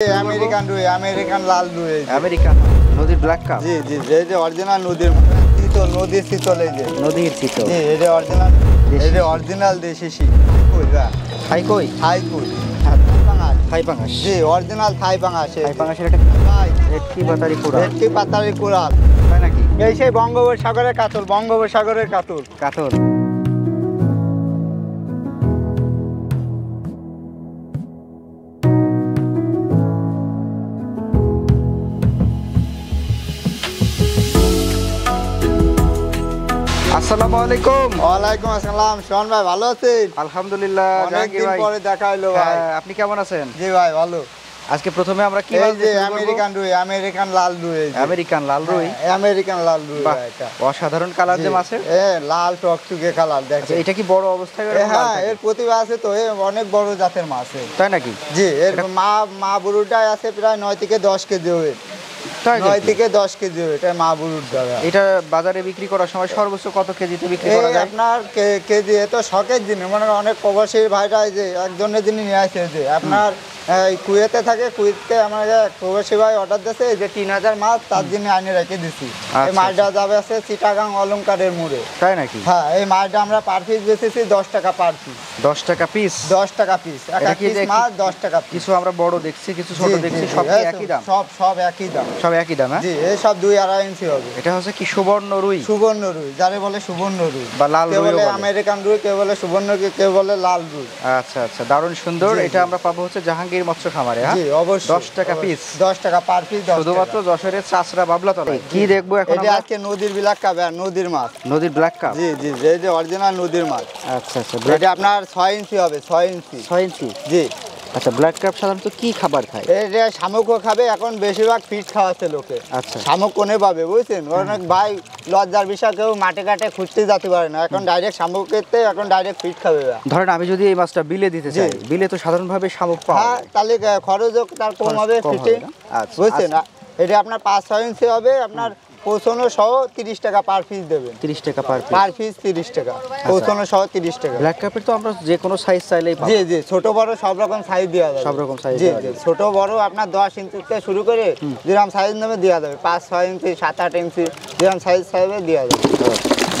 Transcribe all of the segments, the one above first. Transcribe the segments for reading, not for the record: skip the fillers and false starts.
American রুই, American লাল রুই, American নদীর ব্ল্যাক কাপ। জি জি, এই যে অরিজিনাল নদীর চিতল, নদীর চিতল, এই যে নদীর চিতল। জি, এই যে অরিজিনাল, এই যে অরিজিনাল দেশি শিং। কই গা? থাই কই? থাই কই? হ্যাঁ, থাই পাঙাশ। থাই পাঙাশ। জি, অরিজিনাল থাই পাঙাশ। থাই পাঙাশের একটা ভাই, ভেটকি পাতারি কোড়া। ভেটকি পাতারি কোরাল। তাই নাকি? এই সেই বঙ্গোপসাগরের কাতল, বঙ্গোপসাগরের কাতল। কাতল। আসসালামু আলাইকুম। ওয়ালাইকুম আসসালাম। শোন ভাই, ভালো আছেন? আলহামদুলিল্লাহ। অনেকদিন পরে দেখা হলো ভাই। হ্যাঁ, আপনি কেমন আছেন? জি ভাই, ভালো। আজকে প্রথমে আমরা কি এই মাছ যে দিয়ে শুরু করব? আমেরিকান রুই, আমেরিকান লাল রুই, এই যে। আমেরিকান লাল রুই। হ্যাঁ, আমেরিকান লাল রুই বাহ, ভাই এটা। অসাধারণ কালার যে মাছের। লাল টকটকে কালার আচ্ছা, দেখেন। এটা কি বড় অবস্থায় এরকম লাল হ্যাঁ, থাকে? এর প্রতিভা আছে তো, অনেক বড় জাতের মাছ। তাই নাকি? জি, এর মা বুরুটাই আছে প্রায় 9 থেকে 10 কেজি হবে। তাই 9 নাকি? থেকে 10 কেজি হবে, এটা মা বুরুর দ্বারা। এটা বাজারে বিক্রি করার সময় সর্বোচ্চ কত কেজিতে বিক্রি করা যায়? আপনার কেজি এ তো শখের জিনিস, মানে অনেক প্রবাসী ভাইরা এই যে একজনের জিনিস নিয়ে আসে, যে আপনার এই কুয়েতে থাকে, কুয়েতে আমার এক প্রবাসী ভাই অর্ডার দিয়েছে যে 3000 মাছ, তার জন্য আইনে রেখে দিছি। এই মাছটা যাবে আছে চিটাগাং অলংকারের মোড়ে। তাই নাকি? হ্যাঁ, এই মাছটা আমরা পার পিস বেচেছি 10 টাকা পার পিস। 10 টাকা পিস। 10 টাকা পিস, এক এটা এক কি পিস যে মাছ 10 টাকা পিস। কিছু আমরা বড় দেখছি, কিছু ছোট জি, দেখছি, জি, সব জি, কি এই একই দাম? সব একই দাম। সব একই দাম, হ্যাঁ? জি, এই সব 2-2.5 ইঞ্চি হবে। এটা হচ্ছে কি সুবর্ণ রুই সুবর্ণ রুই, যারে বলে সুবর্ণ রুই বা লাল কেউ রুইও বলে বলে। আমেরিকান রুই, কেউ বলে সুবর্ণ রুই, কেউ বলে লাল রুই। আচ্ছা আচ্ছা, দারুণ সুন্দর। জি, এটা জি। আমরা পাবো হচ্ছে জাহাঙ্গীর মৎস্য খামারে, হ্যাঁ? জি, অবশ্যই। 10 টাকা পিস। 10 টাকা পার পিস, 10 শুধুমাত্র টাকা। যশোরের চাচরা বাবলাতলায়। কি দেখবো এখন এটা আমরা? আজকে নদীর বিলাক কাপ, নদীর মাছ। নদীর ব্ল্যাক কাপ। জি জি, এই যে অরিজিনাল নদীর মাছ। আচ্ছা আচ্ছা, ব্ল্যাক। এটা আপনার 6 ইঞ্চি হবে, 6 ইঞ্চি। 6 ইঞ্চি। জি, আচ্ছা, ব্ল্যাক কাপ সাধারণত কি খাবার খায়? এটা শামুকও খাবে, এখন বেশিরভাগ ফিট খাওয়াচ্ছে লোকে। আচ্ছা। শামুক কোনে পাবে বুঝছেন? অনেক ভাই লজ্জার বিষয়, কেউ মাঠে ঘাটে খুঁজতে যেতে পারে না, এখন ডাইরেক্ট শামুক খেতে, এখন ডাইরেক্ট ফিট খাবে। ধরেন আমি যদি এই মাছটা বিলে দিতে চাই, জি। বিলে তো সাধারণভাবে শামুক পাওয়া হ্যাঁ, যায়। তাহলে খরচও তার কম হবে, কম ফিটে। হবে না? আচ্ছা, বুঝছেন? এটা আপনার 5-6 ইঞ্চি হবে, আপনার পৌঁছানো সহ 30 টাকা পার পিস দেবেন। 30 টাকা পার পিস। পার পিস 30 টাকা, পৌঁছানো সহ 30 টাকা। ব্ল্যাক কাপের তো আমরা যে কোনো সাইজ চাইলেই পাবো। জি জি, ছোট বড় সব রকম সাইজ দেওয়া যাবে। সব রকম সাইজ জি দেওয়া জি, যাবে। ছোট বড় আপনার 10 ইঞ্চি থেকে শুরু করে যেরকম সাইজ নেবে দেওয়া যাবে, 5-6 ইঞ্চি, 7-8 ইঞ্চি, যেরকম সাইজ চাইবে দেওয়া যাবে।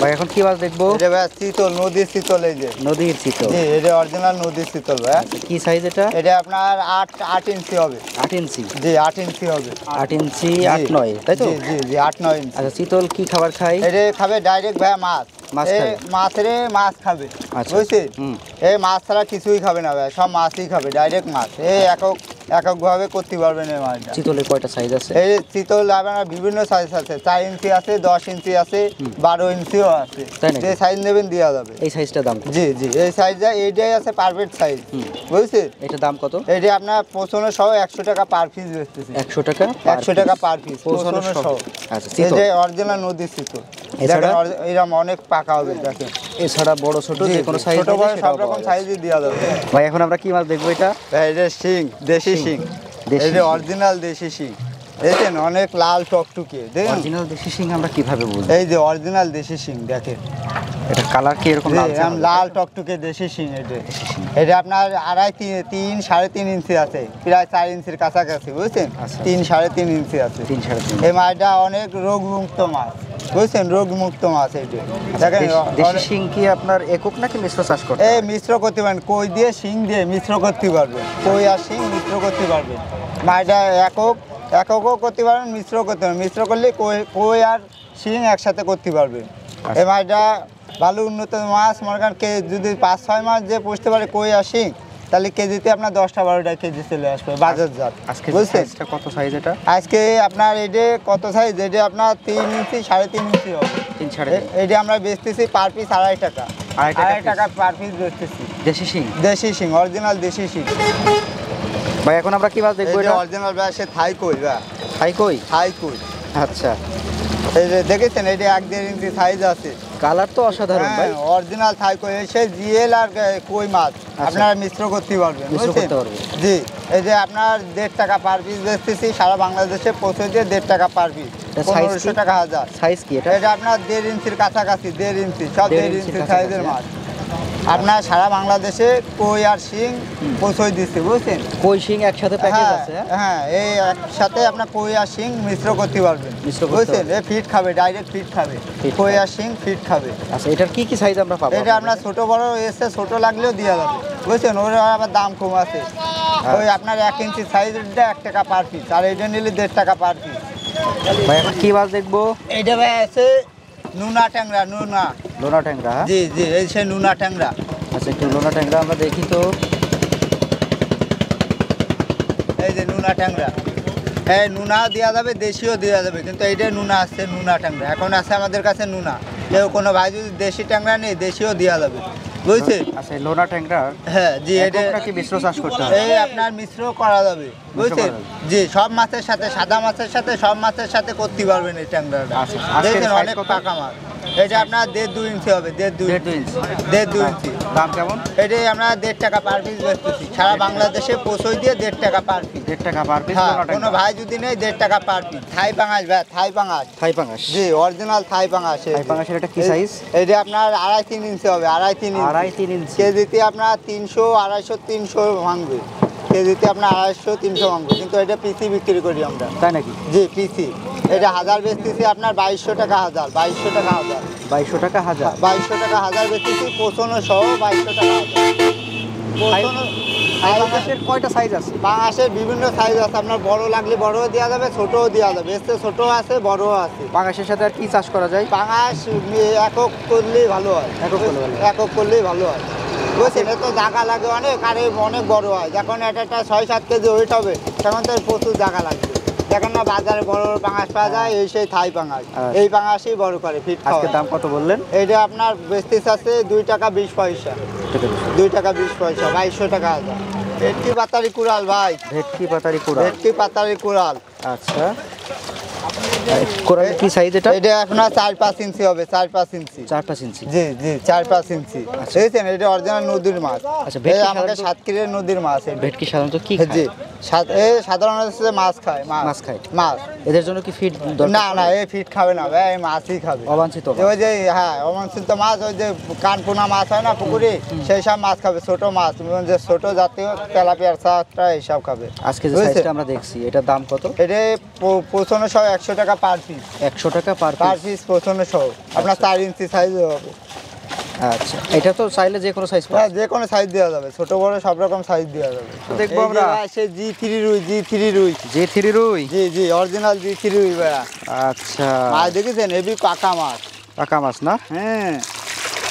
ভাই এখন কি মাছ দেখবো? এটা ভাই চিতল, নদীর চিতল, এই যে। নদীর চিতল। জি, এটা অরিজিনাল নদীর চিতল ভাই। কি সাইজ এটা? এটা আপনার 8 ইঞ্চি হবে। 8 ইঞ্চি। জি, 8 ইঞ্চি হবে। 8 ইঞ্চি, জি, 8-9, তাই তো? জি জি জি, 8-9 ইঞ্চি। আচ্ছা, চিতল কি খাবার খায়? এটা খাবে ডাইরেক্ট ভাই মাছ। মাছ এ খাবে? মাছ খাবে। আচ্ছা। বুঝছেন? হুম। এই মাছ ছাড়া কিছুই খাবে না ভাই, সব মাছই খাবে, ডাইরেক্ট মাছ। এককভাবে করতে পারবেন এই মাছটা। চিতলের কয়টা সাইজ আছে? এই চিতল আপনার বিভিন্ন সাইজ আছে, 4 ইঞ্চি আছে, 10 ইঞ্চি আছে, 12 ইঞ্চিও আছে। তাই নাকি? যে সাইজ নেবেন দেওয়া যাবে। এই সাইজটা দাম কত? জি জি, এই সাইজটা এইটাই আছে পারফেক্ট সাইজ। বুঝছেন? এটা দাম কত? এইটা আপনার পৌঁছানো সহ 100 টাকা পার পিস বেচতেছি। 100 টাকা? 100 টাকা পার পিস পৌঁছানো পৌঁছানো সহ। সহ। আচ্ছা, এই চিতল। যে অরিজিনাল নদীর চিতল। এছাড়া? দেখেন এরকম অনেক পাকা হবে, দেখেন। এছাড়া বড় ছোট জি, যে কোনো জি, সাইজ ছোট বড় সব রকম সাইজই দেওয়া যাবে। ভাই এখন আমরা কি মাছ দেখবো এটা? এটা শিং, দেশি শিং। দেশি এই যে শিং। অরিজিনাল দেশি শিং, দেখেন অনেক লাল টকটকে, দেখেন। অরিজিনাল দেশি শিং আমরা কিভাবে বুঝবো? এই যে অরিজিনাল দেশি শিং, দেখেন। এটা কালার কি এরকম জি, লালচে হবে? লাল টকটকে দেশি শিং। এটা আপনার 3.5 ইঞ্চি আছে, প্রায় 4 ইঞ্চির কাছাকাছি, বুঝছেন? আচ্ছা। 3-3.5 ইঞ্চি আছে। 3-3.5। এই মাছটা অনেক রোগমুক্ত মাছ, বুঝছেন? রোগমুক্ত মাছ এটা। দেখেন দেশি শিং কি আপনার একক নাকি মিশ্র চাষ করতে এই হয়? মিশ্র করতে পারেন, কই দিয়ে শিং দিয়ে মিশ্র করতে পারবেন, কই আর শিং মিশ্র করতে পারবেন। মাছটা এককও করতে পারবেন, মিশ্র করতে পারবেন। মিশ্র করলে কই আর শিং একসাথে করতে পারবেন। এই মাছটা ভালো উন্নত মাছ, মনে করেন যদি 5-6 মাস যে পুষতে পারে কই আর শিং, তাহলে কেজিতে আপনার 10-12 কেজি চলে আসবে বাজারজাত। আজকে বুঝছেন? সাইজটা কত সাইজ এটা? আজকে আপনার এটা কত সাইজ? এটা আপনার 3 ইঞ্চি, 3.5 ইঞ্চি হবে। 3-3.5। এটা আমরা বেচতেছি পার পিস 2.5 টাকা। 2.5 টাকা পার পিস বেচতেছি। দেশি শিং। দেশি শিং, অরিজিনাল দেশি শিং। ভাই এখন আমরা কি মাছ দেখবো এই যে এটা? অরিজিনাল ভাই, সে থাই কই ভাই, থাই কই? থাই কই। আচ্ছা, এই যে দেখেছেন, এটা 1-1.5 ইঞ্চি সাইজ আছে। কালার তো অসাধারণ ভাই। অরিজিনাল থাই কই, সে জিএল আর কই মাছ আপনারা মিশ্র করতে পারবেন, মিশ্র বুঝছেন? করতে পারবো। জি, এই যে আপনার 1.5 টাকা পার পিস বেচতেছি, সারা বাংলাদেশে পৌঁছে দিয়ে 1.5 টাকা পার পিস, এটা size 1500 কি? টাকা হাজার। সাইজ কি এটা? এটা আপনার 1.5 ইঞ্চির কাছাকাছি, 1.5 ইঞ্চি, সব 1.5 ইঞ্চি সাইজের মাছ। আপনার সারা বাংলাদেশে কই আর শিং পৌঁছই দিচ্ছে, বুঝছেন? কই শিং একসাথে প্যাকেজ হ্যাঁ আছে? হ্যাঁ, এই একসাথে আপনার কই আর শিং মিশ্র করতে পারবেন, মিশ্র করতে বুঝছেন? এ ফিট খাবে, ডাইরেক্ট ফিট খাবে, ফিট কই খাবে। আর শিং ফিট খাবে। আচ্ছা, এটার কি কি সাইজ আমরা পাবো? এটা আপনার ছোট বড় এসে ছোট লাগলেও দেওয়া যাবে, বুঝছেন? ওর আবার দাম কম আছে। ওই আপনার 1 ইঞ্চি সাইজটা 1 টাকা পার পিস, আর এটা নিলে 1.5 টাকা পার পিস। ভাই এখন কি মাছ দেখবো? এইটা ভাই আছে নুনা ট্যাংরা, নুনা। লোনা ট্যাংরা, হ্যাঁ? জি জি, এই সে নুনা ট্যাংরা। আচ্ছা, একটু লোনা ট্যাংরা আমরা দেখি তো। এই যে নুনা ট্যাংরা, হ্যাঁ নুনাও দেওয়া যাবে, দেশিও দেওয়া যাবে, কিন্তু এইটা নুনা আসছে, নুনা ট্যাংরা এখন আছে আমাদের কাছে নুনা। কেউ কোনো ভাই যদি দেশি ট্যাংরা নেই, দেশিও দেওয়া যাবে, বুঝছেন? আচ্ছা, এই লোনা ট্যাংরা হ্যাঁ জি, এটা এটা কি মিশ্র চাষ করতে হবে? এই আপনার মিশ্র করা যাবে, বুঝছেন? করা যাবে। জি, সব মাছের সাথে, সাদা মাছের সাথে সব মাছের সাথে করতে পারবেন এই ট্যাংরাটা। আচ্ছা, আজকের দেখছেন size অনেক কত? পাকা মাছ। এটা আপনার 1.5-2 ইঞ্চি হবে, 1.5-2 1.5 ইঞ্চি। 1.5-2 ইঞ্চি। দাম কেমন? এটাই আমরা 1.5 টাকা পার পিস বেচতেছি, সারা বাংলাদেশে পৌঁছই দিয়ে 1.5 টাকা পার পিস। 1.5 টাকা পার পিস হ্যাঁ, লোনা কোনো ট্যাংরা। ভাই যদি নেই 1.5 টাকা পার পিস। থাই পাঙাশ ভাই, থাই পাঙাশ। থাই পাঙ্গাস। জি, অরিজিনাল থাই পাঙাশ। থাই পাঙ্গাসের এটা কি সাইজ? এটা আপনার 2.5-3 ইঞ্চি হবে, 2.5-3 ইঞ্চি। 2.5-3 ইঞ্চি। কেজিতে আপনার 300, 250, 300 ভাঙবে। কেজিতে আপনার 250, 300 ভাঙবে, কিন্তু এটা পিসি বিক্রি করি আমরা। তাই নাকি? জি, পিসি। এটা 1000 বেচতেছি আপনার 2200 টাকা 1000, 2200 টাকা 1000। 2200 টাকা হাজার। 2200 টাকা 1000 বেচতেছি, পোষণ সহ 2200 টাকা 1000। থাই পাঙ্গাসের কয়টা সাইজ আছে? পাঙাশের বিভিন্ন সাইজ আছে, আপনার বড় লাগলে বড়ও দেওয়া যাবে, ছোটও দেওয়া যাবে। এসে ছোট আছে, বড়ও আছে। পাঙ্গাসের সাথে আর কি চাষ করা যায়? পাঙাশ একক করলেই ভালো হয়, একক করলে ভালো হয়। একক করলেই ভালো হয়, বুঝছেন? এ তো জায়গা লাগে অনেক, আর এই অনেক বড় হয়। যখন এটা 6-7 কেজি ওয়েট হবে, তখন তো এর প্রচুর জায়গা লাগবে। দেখেন না বাজারে বড় বড় পাঙাশ পাওয়া যায়, এই সেই থাই পাঙাশ। আচ্ছা। এই পাঙাশই বড় করে ফিট খাওয়া। আজকে দাম কত বললেন? এইটা আপনার বেচতেছ আছে 2 টাকা 20 পয়সা, 2 টাকা 20 পয়সা, 2200 টাকা 1000। ভেটকি পাতারি কুড়াল ভাই, ভেটকি পাতারি কোড়া। ভেটকি পাতারি কুড়াল। আচ্ছা, কোড়ালের কি সাইজ এটা? এটা আপনার 4-5 ইঞ্চি হবে, 4-5 ইঞ্চি। 4-5 ইঞ্চি। জি জি, 4-5 ইঞ্চি। দেখছেন, এটা অরিজিনাল নদীর মাছ। আচ্ছা, এই ভেটকি আমাকে সাধারণত- সাতক্ষীরের নদীর মাছ এটা। ভেটকি সাধারণত কি জি, খায়? এই সাধারণত হচ্ছে মাছ খায়, মাছ খায়। মাছ। এদের জন্য কি ফিড দরকার? না না, এই ফিট খাবে না ভাই, এই মাছই খাবে। অবাঞ্ছিত মাছ। ওই যে হ্যাঁ, অবাঞ্ছিত মাছ, ওই যে কানপোনা মাছ হয় না পুকুরে, সেই সব মাছ খাবে, ছোট মাছ, যে ছোট জাতীয় তেলাপিয়ার চাষটা এইসব খাবে। আজকে যে বুঝছেন? সাইজটা আমরা দেখছি, এটার দাম কত? এটা পোষণ সহ 100 টাকা পার পিস, 100 টাকা পার পার পিস। পিস পোষণ সহ। আপনার 4 ইঞ্চি সাইজ হবে। আচ্ছা, এটা তো চাইলে যে কোনো সাইজ পাওয়া হ্যাঁ, যে কোনো সাইজ দেওয়া যাবে, ছোট বড় সব রকম সাইজ দেওয়া যাবে। দেখবো এই যে আমরা। ভাই, সে G3 রুই, G3 রুই। J3 রুই। জি জি, অরিজিনাল G3 রুই ভাইয়া। আচ্ছা, মাছ দেখেছেন, হেভি পাকা মাছ। পাকা মাছ না? হ্যাঁ,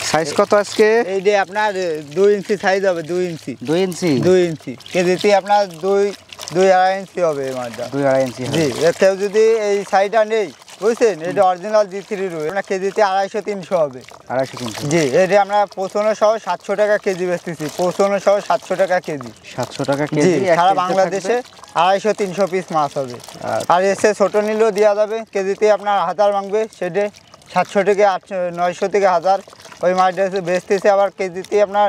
সাইজ কত আজকে? এই যে আপনার 2 ইঞ্চি সাইজ হবে, 2 ইঞ্চি। 2 ইঞ্চি। 2 ইঞ্চি কেজিতে আপনার 2-2.5 ইঞ্চি হবে এই মাছটা। 2.5 ইঞ্চি জি, হবে। এর কেউ যদি এই সাইজটা নেই, বুঝছেন, এটা অরিজিনাল G3 রুই, আপনার কেজিতে 250-300 হবে। 250-300। জি, এটা আমরা পোষণ সহ 700 টাকা কেজি বেচতেছি, পোষণ সহ 700 টাকা কেজি। 700 টাকা জি, কেজি। এক সারা কেজিতে বাংলাদেশে থাকবে। 250-300 পিস মাছ হবে। আচ্ছা। আর এসে ছোট নিলেও দেওয়া যাবে, কেজিতে আপনার 1000 ভাঙবে, সেটে 700 থেকে 900 থেকে 1000 ওই মাছটা এসে বেচতেছি। আবার কেজিতে আপনার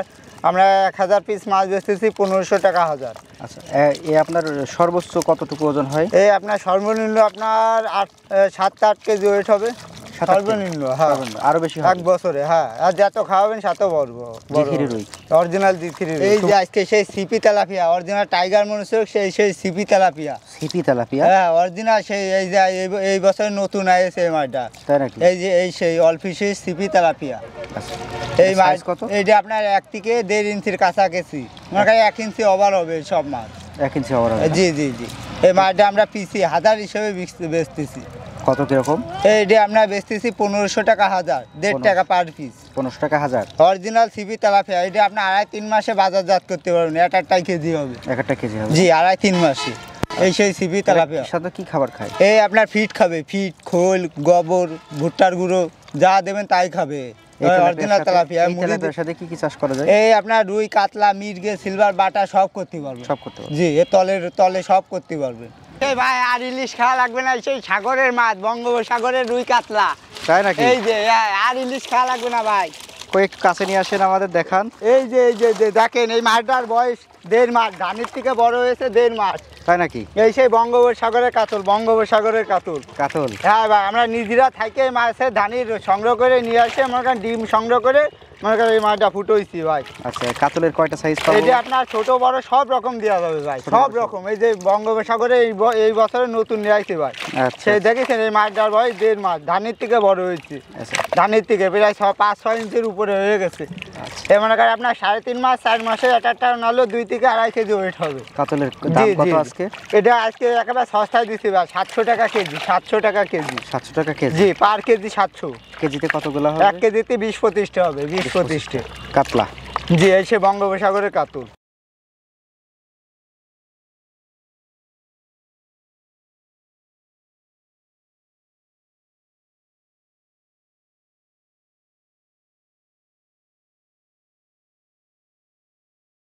আমরা 1000 পিস মাছ বেচতেছি 1500 টাকা 1000। আচ্ছা, এ আপনার সর্বোচ্চ কতটুকু ওজন হয়? এই আপনার সর্বনিম্ন আপনার 7-8 কেজি ওয়েট হবে, 7-8 সর্বনিম্ন। হ্যাঁ, সর্বনিম্ন। আরো বেশি এক হবে। বছরে। হ্যাঁ, আর যত খাওয়াবেন তত বড় G3 রুই। অরিজিনাল G3 রুই। এই যে আজকে সেই সিপি তেলাপিয়া, অরিজিনাল টাইগার মনুষ্য, সেই সিপি তেলাপিয়া। CP tilapia. হ্যাঁ, অরিজিনাল সেই এই যে এই বছর নতুন আইছে এই মাছটা। তাই নাকি? এই যে এই সেই অল্পিসের সিপি তেলাপিয়া। আচ্ছা, এই মাছ সাইজ কত? এইটা আপনার 1 থেকে 1.5 ইঞ্চির কাছাকাছি, মনে করেন 1 ইঞ্চি ওভার হবে এই সব মাছ। 1 ইঞ্চি ওভার হবে। জি জি জি, এই মাছটা আমরা পিসি 1000 হিসেবে বেচতেছি। কত কিরকম? এইটা আমরা বেচতেছি 1500 টাকা 1000, 1.5 টাকা পার পিস। 1500 টাকা হাজার। অরিজিনাল সিপি তেলাপিয়া, এটা আপনি 2.5-3 মাসে বাজারজাত করতে পারবেন, একটাই কেজি হবে। একটা কেজি হবে। জি, 2.5-3 মাসে এই সেই সিপি তেলাপিয়া। এর সাথে কি খাবার খায়? এই আপনার ফিট খাবে, ফিট, খোল, গোবর, ভুট্টার গুঁড়ো যা দেবেন তাই খাবে। Original tilapia. এই তেলাপিয়ার সাথে কি কি চাষ করা যায়? এই আপনার রুই, কাতলা, মির্গে, সিলভার, বাটা সব করতে পারবেন। সব করতে পারবে। জি, এ তলে সব করতে পারবেন। এই ভাই, আর ইলিশ খাওয়া লাগবে না, সেই সাগরের মাছ, বঙ্গোপসাগরের রুই, কাতলা। তাই নাকি? এই যে আর ইলিশ খাওয়া লাগবে না ভাই। কয়েক কাছে নিয়ে আসেন, আমাদের দেখান। এই যে দেখেন, এই মাছটার বয়স 1.5 মাস, ধানের থেকে বড় হয়েছে 1.5 মাস। তাই নাকি? এই সেই বঙ্গোপসাগরের কাতল, বঙ্গোপসাগরের কাতল। কাতল। হ্যাঁ ভাই, আমরা নিজেরা থাইকে মাছের ধানির সংগ্রহ করে নিয়ে আসে, মনে করেন ডিম সংগ্রহ করে মনে করেন এই মাছটা ফুটোইছি ভাই। আচ্ছা, কাতলের কয়টা সাইজ পাবো? এটা আপনার ছোট বড় সব রকম দেওয়া যাবে ভাই, সব রকম। এই যে বঙ্গোপসাগরে এই বছরে নতুন নিয়ে আসছে ভাই। আচ্ছা সেই দেখেছেন এই মাছটার বয়স 1.5 মাস, ধানের থেকে বড় হয়েছে। আচ্ছা ধানের থেকে প্রায় 5-6 ইঞ্চির উপরে হয়ে গেছে। আচ্ছা। এ মনে করেন আপনার 3.5 মাস 4 মাসে একটা নাহলেও 2 থেকে 2.5 কেজি ওয়েট হবে। কাতলের দাম জি, কত জি। আজকে? এটা আজকে একেবারে সস্তায় দিচ্ছি ভাই, 700 টাকা কেজি, 700 টাকা কেজি। 700 টাকা কেজি। জি, পার কেজি 700। কেজিতে কতগুলো হবে? 1 কেজিতে 20-25টা হবে, 20-25টা। কাতলা। জি, এই সে বঙ্গোপসাগরের কাতল।